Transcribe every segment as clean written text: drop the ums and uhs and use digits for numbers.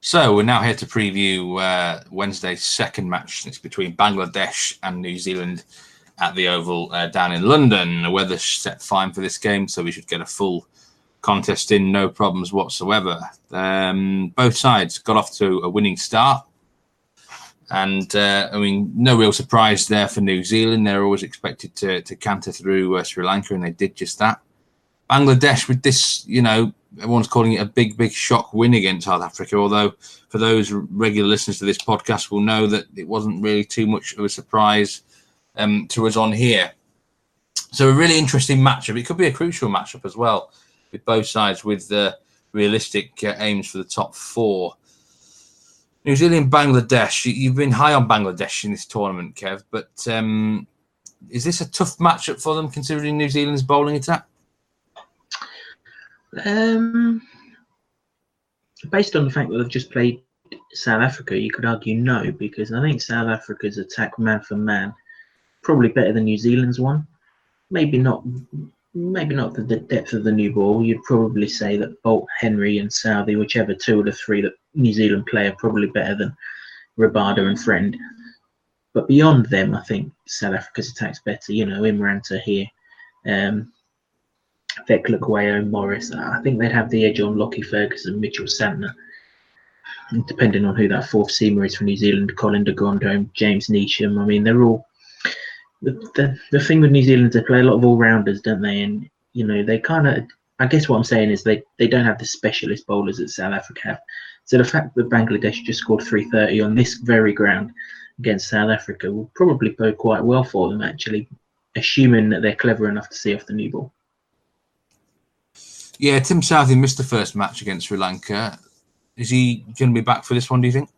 So we're now here to preview Wednesday's second match. It's between Bangladesh and New Zealand at the Oval down in London. The weather's set fine for this game, so we should get a full contest in, no problems whatsoever. Both sides got off to a winning start. And, no real surprise there for New Zealand. They're always expected to canter through Sri Lanka, and they did just that. Bangladesh with this, everyone's calling it a big shock win against South Africa, although for those regular listeners to this podcast will know that it wasn't really too much of a surprise to us on here. So a really interesting matchup. It could be a crucial matchup as well, with both sides with realistic aims for the top four. New Zealand, Bangladesh. You've been high on Bangladesh in this tournament, Kev, but is this a tough matchup for them considering New Zealand's bowling attack? Based on the fact that they've just played South Africa, you could argue no, because I think South Africa's attack man for man probably better than New Zealand's one. Maybe not the depth of the new ball. You'd probably say that Bolt, Henry and Southey, whichever two of the three that New Zealand play, are probably better than Rabada and Friend. But beyond them, I think South Africa's attack's better. Imran Tahir, Vekla Kwayo, Morris. I think they'd have the edge on Lockie Ferguson, Mitchell Santner. And depending on who that fourth seamer is for New Zealand, Colin de Grandhomme, James Neesham. I mean, they're all... The thing with New Zealand is they play a lot of all-rounders, don't they? And, they kind of... I guess what I'm saying is they don't have the specialist bowlers that South Africa have. So the fact that Bangladesh just scored 330 on this very ground against South Africa will probably bode quite well for them, actually, assuming that they're clever enough to see off the new ball. Yeah, Tim Southey missed the first match against Sri Lanka. Is he going to be back for this one, do you think?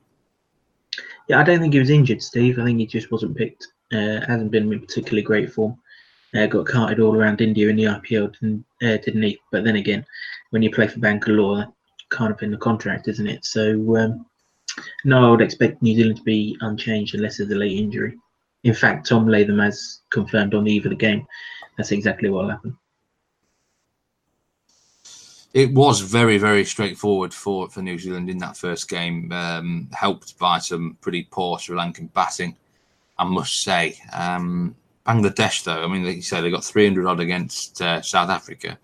Yeah, I don't think he was injured, Steve. I think he just wasn't picked. Hasn't been in particularly great form. Got carted all around India in the IPL, didn't he? But then again, when you play for Bangalore, that's kind of in the contract, isn't it? So, no, I would expect New Zealand to be unchanged unless there's a late injury. In fact, Tom Latham has confirmed on the eve of the game that's exactly what will happen. It was very, very straightforward for New Zealand in that first game, helped by some pretty poor Sri Lankan batting, I must say. Bangladesh, though, like you say, they got 300 odd against South Africa.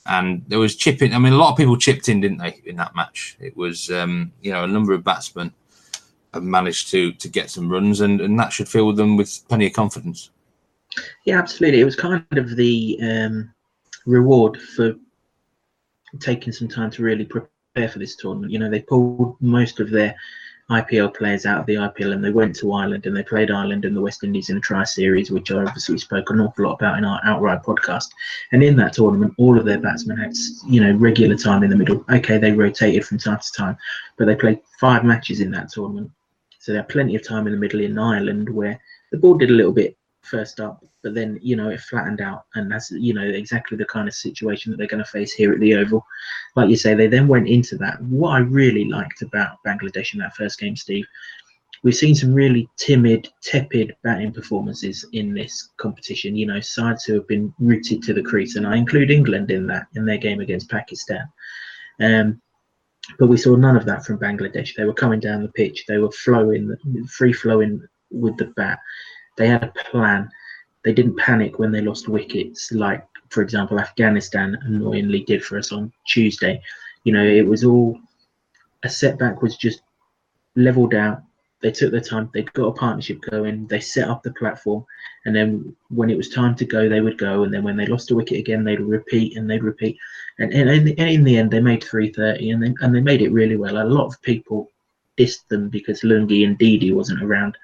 And there was chipping. A lot of people chipped in, didn't they, in that match? It was, a number of batsmen have managed to get some runs, and that should fill them with plenty of confidence. Yeah, absolutely. It was kind of the reward for taking some time to really prepare for this tournament. They pulled most of their IPL players out of the IPL and they went to Ireland and they played Ireland and the West Indies in a tri-series, which I obviously spoke an awful lot about in our Outright podcast. And in that tournament, all of their batsmen had, regular time in the middle. Okay, they rotated from time to time, but they played 5 matches in that tournament. So they had plenty of time in the middle in Ireland where the ball did a little bit first up, but then it flattened out, and that's exactly the kind of situation that they're going to face here at the Oval. Like you say, they then went into that. What I really liked about Bangladesh in that first game, Steve, we've seen some really timid, tepid batting performances in this competition. Sides who have been rooted to the crease, and I include England in that in their game against Pakistan. But we saw none of that from Bangladesh. They were coming down the pitch, they were free flowing with the bat. They had a plan. They didn't panic when they lost wickets, like, for example, Afghanistan annoyingly did for us on Tuesday. It was all a setback, was just levelled out. They took their time. They got a partnership going. They set up the platform. And then when it was time to go, they would go. And then when they lost a wicket again, they'd repeat and they'd repeat. And in the end, they made 330 and they made it really well. A lot of people dissed them because Lungi and Didi wasn't around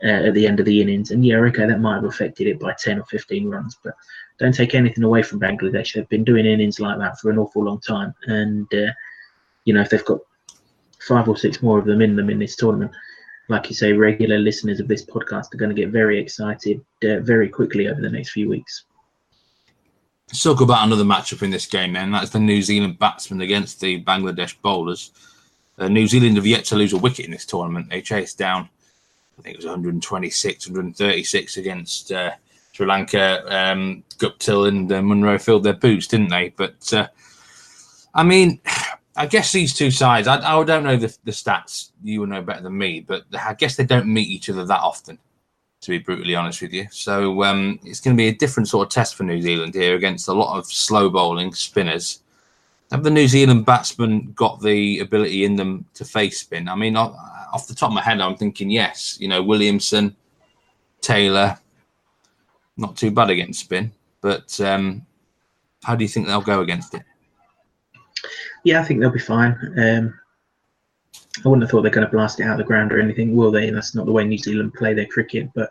at the end of the innings, and that might have affected it by 10 or 15 runs, but don't take anything away from Bangladesh. They've been doing innings like that for an awful long time, and if they've got 5 or 6 more of them in this tournament, like you say, regular listeners of this podcast are going to get very excited very quickly over the next few weeks. Let's talk about another matchup in this game then. That's the New Zealand batsmen against the Bangladesh bowlers. New Zealand have yet to lose a wicket in this tournament. They chased down, I think it was 126, 136 against Sri Lanka. Guptill and Munro filled their boots, didn't they? But, I guess these two sides, I don't know the stats. You will know better than me, but I guess they don't meet each other that often, to be brutally honest with you. So it's going to be a different sort of test for New Zealand here against a lot of slow bowling spinners. Have the New Zealand batsmen got the ability in them to face spin? I mean, off the top of my head, I'm thinking yes. You know, Williamson, Taylor, not too bad against spin. But how do you think they'll go against it? Yeah, I think they'll be fine. I wouldn't have thought they're going to blast it out of the ground or anything, will they? That's not the way New Zealand play their cricket. But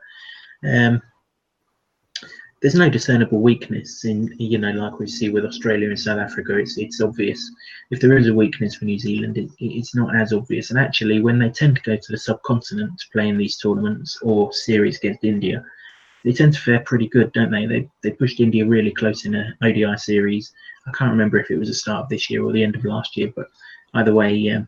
there's no discernible weakness in, you know, like we see with Australia and South Africa. It's obvious. If there is a weakness for New Zealand, it's not as obvious. And actually, when they tend to go to the subcontinent to play in these tournaments or series against India, they tend to fare pretty good, don't they? They pushed India really close in an ODI series. I can't remember if it was the start of this year or the end of last year, but either way,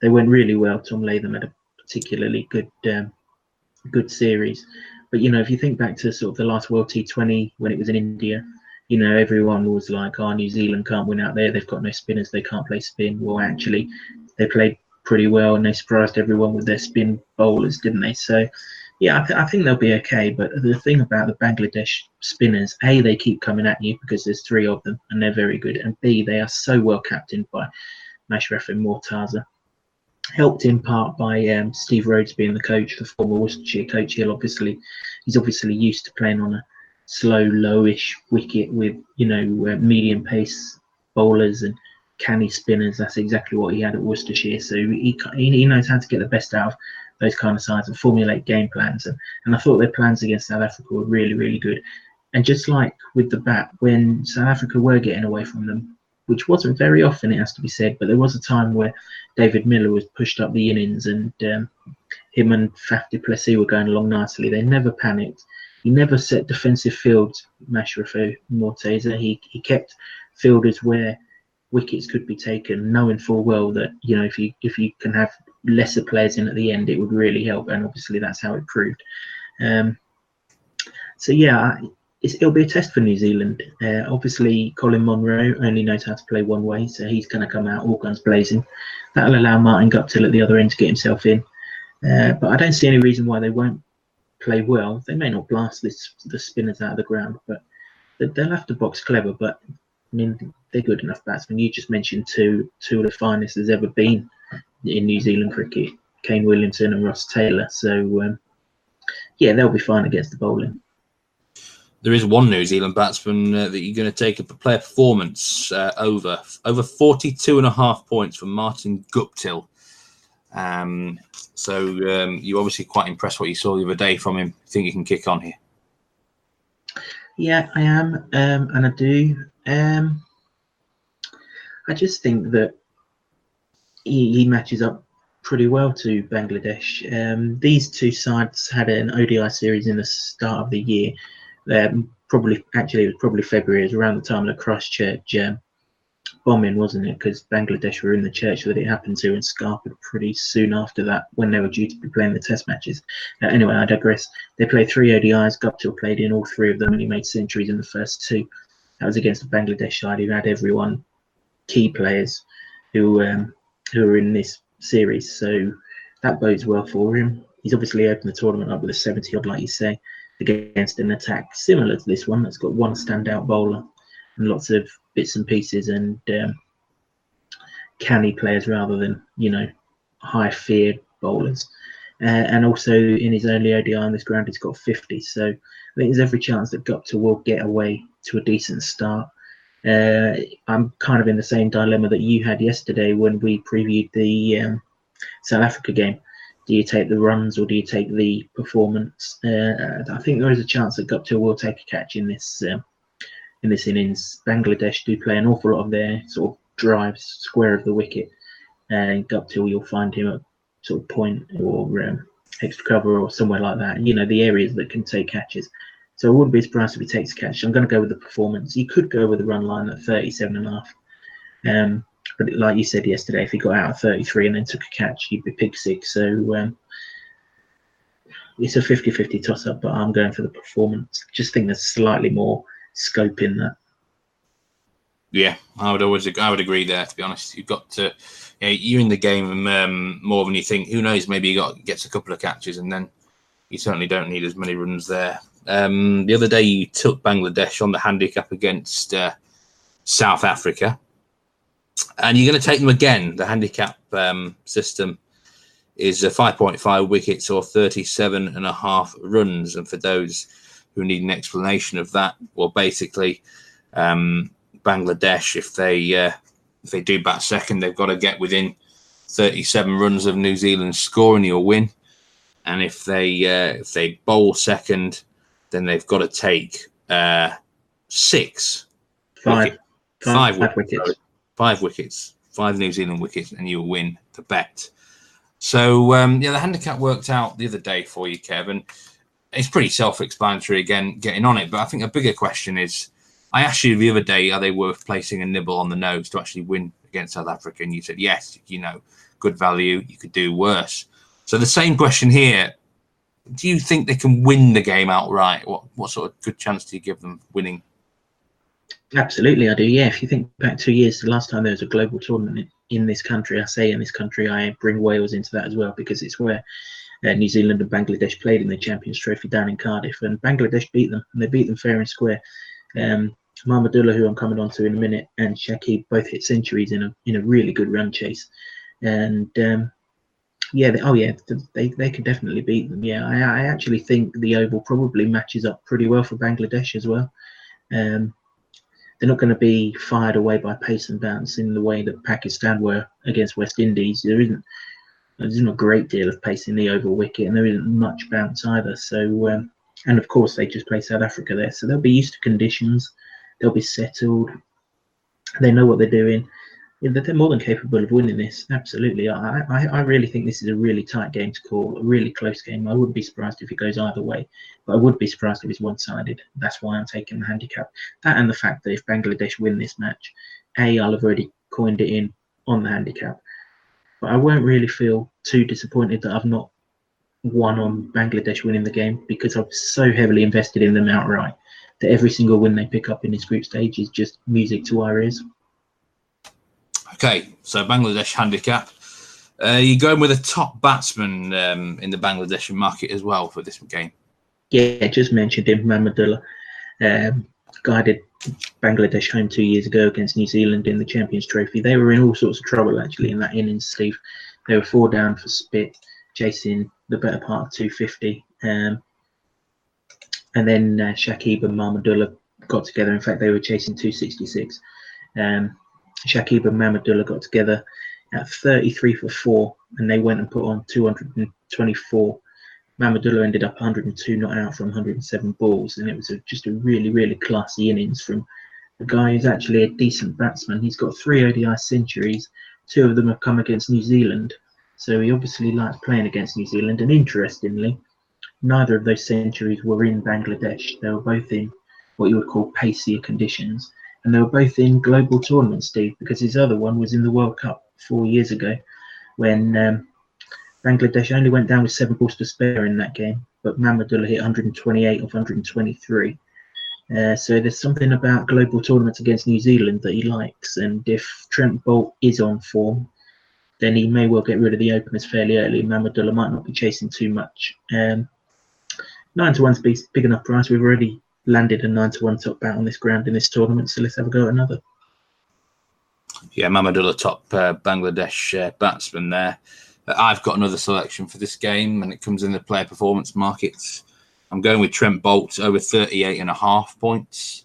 they went really well. Tom Latham had a particularly good series. But you know, if you think back to sort of the last World T20 when it was in India, you know, everyone was like, "Oh, New Zealand can't win out there. They've got no spinners. They can't play spin." Well, actually, they played pretty well and they surprised everyone with their spin bowlers, didn't they? So, yeah, I think they'll be okay. But the thing about the Bangladesh spinners, A, they keep coming at you because there's 3 of them and they're very good, and B, they are so well captained by Mashraf and Mortaza. Helped in part by Steve Rhodes being the coach, the former Worcestershire coach. He's obviously used to playing on a slow, lowish wicket with, you know, medium pace bowlers and canny spinners. That's exactly what he had at Worcestershire. So he knows how to get the best out of those kind of sides and formulate game plans. And I thought their plans against South Africa were really, really good. And just like with the bat, when South Africa were getting away from them, which wasn't very often, it has to be said, but there was a time where David Miller was pushed up the innings and him and Faf du Plessis were going along nicely. They never panicked. He never set defensive fields, Mashraf Mortaza. He kept fielders where wickets could be taken, knowing full well that, you know, if you can have lesser players in at the end, it would really help. And obviously that's how it proved. So yeah, it'll be a test for New Zealand. Obviously, Colin Monroe only knows how to play one way, so he's going to come out all guns blazing. That'll allow Martin Guptill at the other end to get himself in. But I don't see any reason why they won't play well. They may not blast the spinners out of the ground, but they'll have to box clever. But I mean, they're good enough batsmen. You just mentioned two of the finest there's ever been in New Zealand cricket, Kane Williamson and Ross Taylor. So yeah, they'll be fine against the bowling. There is one New Zealand batsman that you're going to take a player performance over 42.5 points from Martin Guptill. So you're obviously quite impressed what you saw the other day from him. Think he can kick on here? Yeah, I am, and I do. I just think that he matches up pretty well to Bangladesh. These two sides had an ODI series in the start of the year. It was probably February. It was around the time of the Christchurch bombing, wasn't it? Because Bangladesh were in the church that it happened to and scarpered pretty soon after that when they were due to be playing the test matches. Anyway, I digress. They played 3 ODIs. Guptill played in all 3 of them and he made centuries in the first 2. That was against the Bangladesh side who had everyone, key players who were in this series. So that bodes well for him. He's obviously opened the tournament up with a 70 odd, like you say, against an attack similar to this one that's got one standout bowler and lots of bits and pieces and canny players rather than, you know, high feared bowlers. And also in his only ODI on this ground, he's got 50. So I think there's every chance that Guptill will get away to a decent start. I'm kind of in the same dilemma that you had yesterday when we previewed the South Africa game. Do you take the runs or do you take the performance? I think there is a chance that Guptill will take a catch in this innings. Bangladesh do play an awful lot of their sort of drives square of the wicket, and Guptill, you'll find him at sort of point or extra cover or somewhere like that. You know, the areas that can take catches. So I wouldn't be surprised if he takes a catch. I'm going to go with the performance. You could go with the run line at 37.5. But like you said yesterday, if he got out at 33 and then took a catch, you'd be pig sick. So it's a 50-50 toss-up, but I'm going for the performance. Just think there's slightly more scope in that. Yeah, I would agree there. To be honest, you've got to, you're in the game more than you think. Who knows? Maybe gets a couple of catches, and then you certainly don't need as many runs there. The other day, you took Bangladesh on the handicap against South Africa, and you're going to take them again. The handicap system is 5.5 wickets or 37.5 runs, and for those who need an explanation of that, well, basically, Bangladesh, if they do bat second, they've got to get within 37 runs of New Zealand's score and you'll win. And if they bowl second, then they've got to take five wickets, 5 New Zealand wickets, and you'll win the bet. So the handicap worked out the other day for you, Kevin. It's pretty self-explanatory again, getting on it. But I think a bigger question is, I asked you the other day, are they worth placing a nibble on the nose to actually win against South Africa? And you said, yes, good value. You could do worse. So the same question here. Do you think they can win the game outright? What sort of good chance do you give them winning? Absolutely, I do. Yeah, if you think back 2 years, the last time there was a global tournament in this country, I bring Wales into that as well, because it's where New Zealand and Bangladesh played in the Champions Trophy down in Cardiff, and Bangladesh beat them, and they beat them fair and square. Mahmudullah, who I'm coming on to in a minute, and Shakib both hit centuries in a really good run chase, and they could definitely beat them. Yeah, I actually think the Oval probably matches up pretty well for Bangladesh as well. They're not going to be fired away by pace and bounce in the way that Pakistan were against West Indies. There's not a great deal of pace in the Oval wicket, and there isn't much bounce either. So, and of course, they just play South Africa there, so they'll be used to conditions. They'll be settled. They know what they're doing. They're more than capable of winning this. Absolutely. I really think this is a really tight game to call, a really close game. I wouldn't be surprised if it goes either way, but I would be surprised if it's one-sided. That's why I'm taking the handicap. That and the fact that if Bangladesh win this match, I'll have already coined it in on the handicap. But I won't really feel too disappointed that I've not won on Bangladesh winning the game, because I've so heavily invested in them outright that every single win they pick up in this group stage is just music to our ears. Okay, so Bangladesh handicap. You're going with a top batsman in the Bangladeshi market as well for this game? Yeah, just mentioned him, Mahmudullah. Guided Bangladesh home 2 years ago against New Zealand in the Champions Trophy. They were in all sorts of trouble, actually, in that innings, Steve. They were 4 down for spit, chasing the better part of 250. And then Shakib and Mahmudullah got together. In fact, they were chasing 266. Shakib and Mahmudullah got together at 33 for 4, and they went and put on 224. Mahmudullah ended up 102 not out from 107 balls, and it was just a really, really classy innings from a guy who's actually a decent batsman. He's got 3 ODI centuries. 2 of them have come against New Zealand, so he obviously likes playing against New Zealand. And interestingly, neither of those centuries were in Bangladesh. They were both in what you would call pacier conditions. And they were both in global tournaments, Steve, because his other one was in the World Cup 4 years ago, when Bangladesh only went down with 7 balls to spare in that game, but Mahmudullah hit 128 of 123. So there's something about global tournaments against New Zealand that he likes, and if Trent Boult is on form, then he may well get rid of the openers fairly early. Mahmudullah might not be chasing too much. 9 to 1's big enough price. We've already landed a 9 to 1 top bat on this ground in this tournament, so let's have a go at another. Yeah, Mahmudullah, top Bangladesh batsman there. I've got another selection for this game, and it comes in the player performance markets. I'm going with Trent Boult over 38.5 points.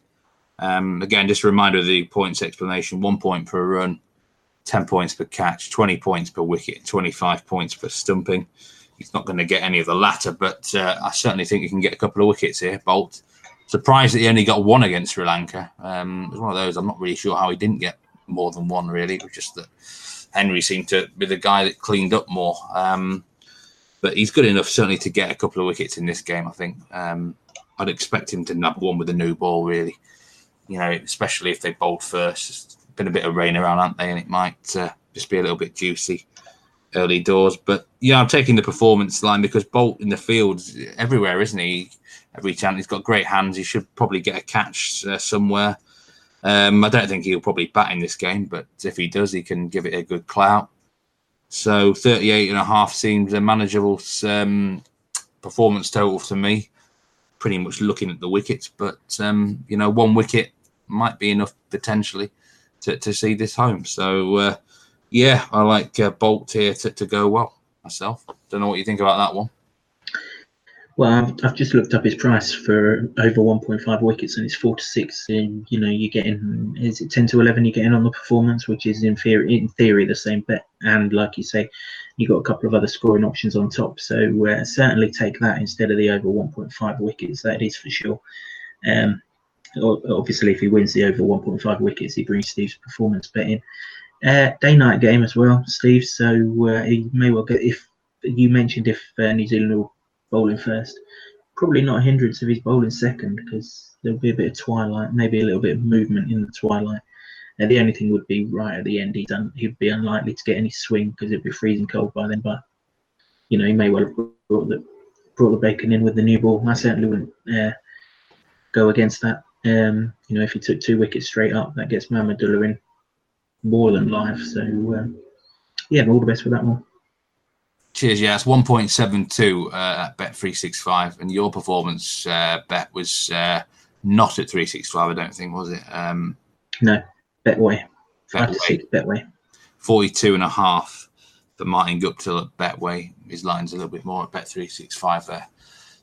Again, just a reminder of the points explanation: 1 point per run, 10 points per catch, 20 points per wicket, 25 points per stumping. He's not going to get any of the latter, but I certainly think he can get a couple of wickets here, Boult. Surprised that he only got 1 against Sri Lanka. It was one of those, I'm not really sure how he didn't get more than 1, really. It was just that Henry seemed to be the guy that cleaned up more. But he's good enough, certainly, to get a couple of wickets in this game, I think. I'd expect him to nab 1 with a new ball, really. Especially if they bowled first. It's been a bit of rain around, haven't they? And it might just be a little bit juicy early doors. But, yeah, I'm taking the performance line because Boult in the field everywhere, isn't he? Every chance. He's got great hands. He should probably get a catch somewhere. I don't think he'll probably bat in this game, but if he does, he can give it a good clout. So 38.5 seems a manageable performance total to me. Pretty much looking at the wickets, but you know, 1 wicket might be enough potentially to see this home. So yeah, I like Bolt here to go well myself. Don't know what you think about that one. Well, I've just looked up his price for over 1.5 wickets, and it's 4 to 6. And you know, you're getting, is it 10 to 11? You're getting on the performance, which is in theory the same bet. And like you say, you got a couple of other scoring options on top. So certainly take that instead of the over 1.5 wickets. That is for sure. Obviously, if he wins the over 1.5 wickets, he brings Steve's performance bet in. Day-night game as well, Steve. So he may well get, if you mentioned if New Zealand will bowling first, probably not a hindrance if he's bowling second, because there'll be a bit of twilight, maybe a little bit of movement in the twilight. The only thing would be right at the end, he'd be unlikely to get any swing because it'd be freezing cold by then. But you know, he may well have brought the bacon in with the new ball. I certainly wouldn't go against that. You know, if he took 2 wickets straight up, that gets Mamadullah in more than live. So yeah, all the best for that one. Cheers. Yeah, it's 1.72 at Bet365, and your performance bet was not at 365. I don't think, was it? No, Betway. 5 to 6 Betway. 42.5 for Martin Guptill at Betway. His line's a little bit more at Bet365 there.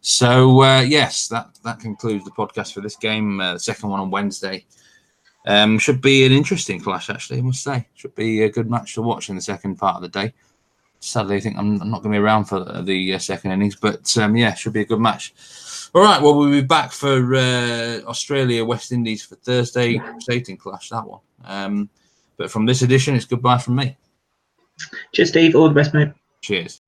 So yes, that concludes the podcast for this game. The second one on Wednesday. Should be an interesting clash, actually, I must say. Should be a good match to watch in the second part of the day. Sadly, I think I'm not going to be around for the second innings, but yeah, should be a good match. All right, well, we'll be back for Australia, West Indies for Thursday. Exciting clash, that one. But from this edition, it's goodbye from me. Cheers, Steve. All the best, mate. Cheers.